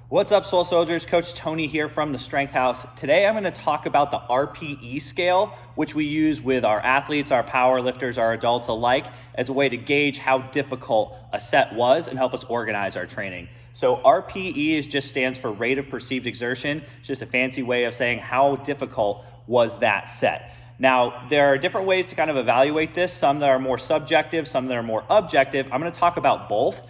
What's up, Soul Soldiers? Coach Tony here from the Strength House. Today I'm going to talk about the RPE scale, which we use with our athletes, our power lifters, our adults alike, as a way to gauge how difficult a set was and help us organize our training. So RPE just stands for rate of perceived exertion. It's just a fancy way of saying how difficult was that set. Now, there are different ways to kind of evaluate this, some that are more subjective, some that are more objective. I'm going to talk about both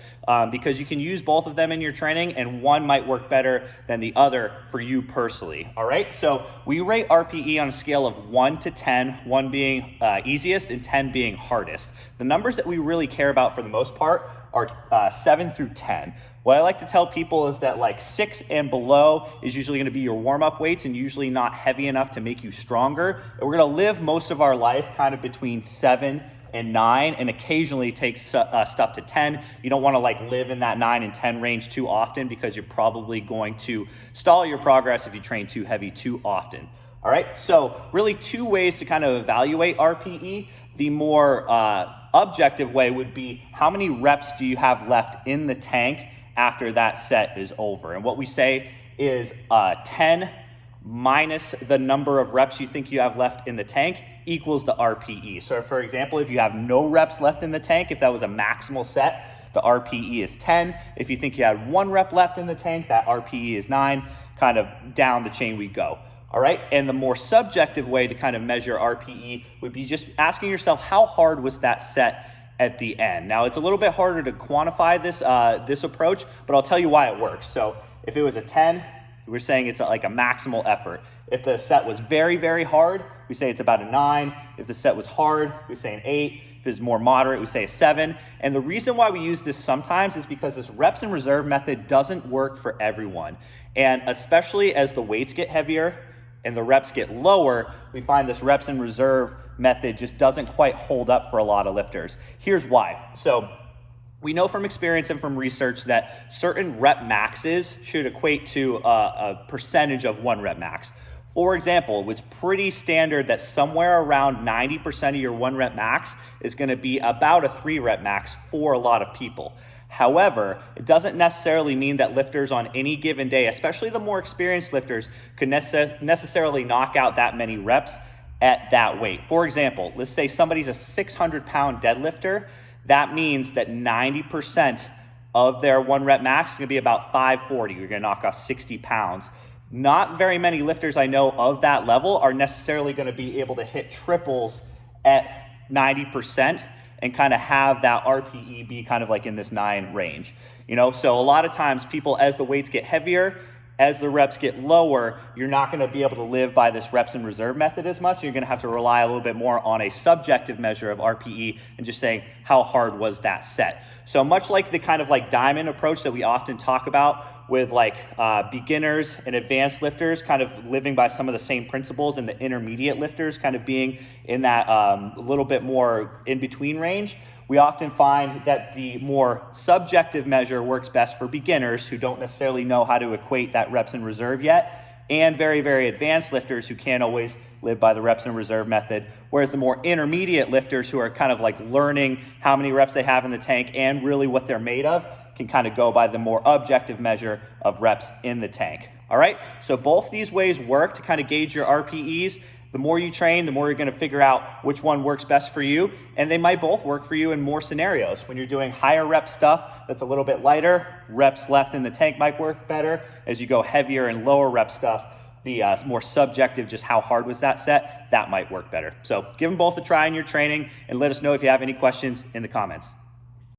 because you can use both of them in your training and one might work better than the other for you personally. All right, so we rate RPE on a scale of 1 to 10, 1 being easiest and 10 being hardest. The numbers that we really care about for the most part are 7 through 10. What I like to tell people is that like 6 and below is usually going to be your warm-up weights and usually not heavy enough to make you stronger. And we're going to live most of our life kind of between 7 and 9 and occasionally take stuff to 10. You don't want to like live in that 9 and 10 range too often because you're probably going to stall your progress if you train too heavy too often. All right, so really two ways to kind of evaluate RPE. The more objective way would be how many reps do you have left in the tank after that set is over. And what we say is 10 minus the number of reps you think you have left in the tank equals the RPE. So for example, if you have no reps left in the tank, if that was a maximal set, the RPE is 10. If you think you had 1 rep left in the tank, that RPE is 9, kind of down the chain we go. All right, and the more subjective way to kind of measure RPE would be just asking yourself, how hard was that set at the end? Now, it's a little bit harder to quantify this approach, but I'll tell you why it works. So if it was a 10, we're saying it's like a maximal effort. If the set was very, very hard, we say it's about a 9. If the set was hard, we say an 8. If it's more moderate, we say a 7. And the reason why we use this sometimes is because this reps in reserve method doesn't work for everyone. And especially as the weights get heavier and the reps get lower, we find this reps in reserve method just doesn't quite hold up for a lot of lifters. Here's why. So we know from experience and from research that certain rep maxes should equate to a percentage of 1 rep max. For example, it's pretty standard that somewhere around 90% of your 1 rep max is going to be about a 3 rep max for a lot of people. However, it doesn't necessarily mean that lifters on any given day, especially the more experienced lifters, could necessarily knock out that many reps at that weight. For example, let's say somebody's a 600-pound deadlifter. That means that 90% of their 1 rep max is going to be about 540. You're going to knock off 60 pounds. Not very many lifters I know of that level are necessarily going to be able to hit triples at 90% and kind of have that RPE be kind of like in this 9 range. You know, so a lot of times people, as the weights get heavier, as the reps get lower, you're not going to be able to live by this reps in reserve method as much. You're going to have to rely a little bit more on a subjective measure of RPE and just saying how hard was that set. So much like the kind of like diamond approach that we often talk about with like beginners and advanced lifters kind of living by some of the same principles, and the intermediate lifters kind of being in that little bit more in between range, we often find that the more subjective measure works best for beginners who don't necessarily know how to equate that reps in reserve yet, and very, very advanced lifters who can't always live by the reps in reserve method. Whereas the more intermediate lifters who are kind of like learning how many reps they have in the tank and really what they're made of can kind of go by the more objective measure of reps in the tank. All right, so both these ways work to kind of gauge your RPEs. The more you train, the more you're going to figure out which one works best for you. And they might both work for you in more scenarios. When you're doing higher rep stuff that's a little bit lighter, reps left in the tank might work better. As you go heavier and lower rep stuff, the more subjective, just how hard was that set, that might work better. So give them both a try in your training and let us know if you have any questions in the comments.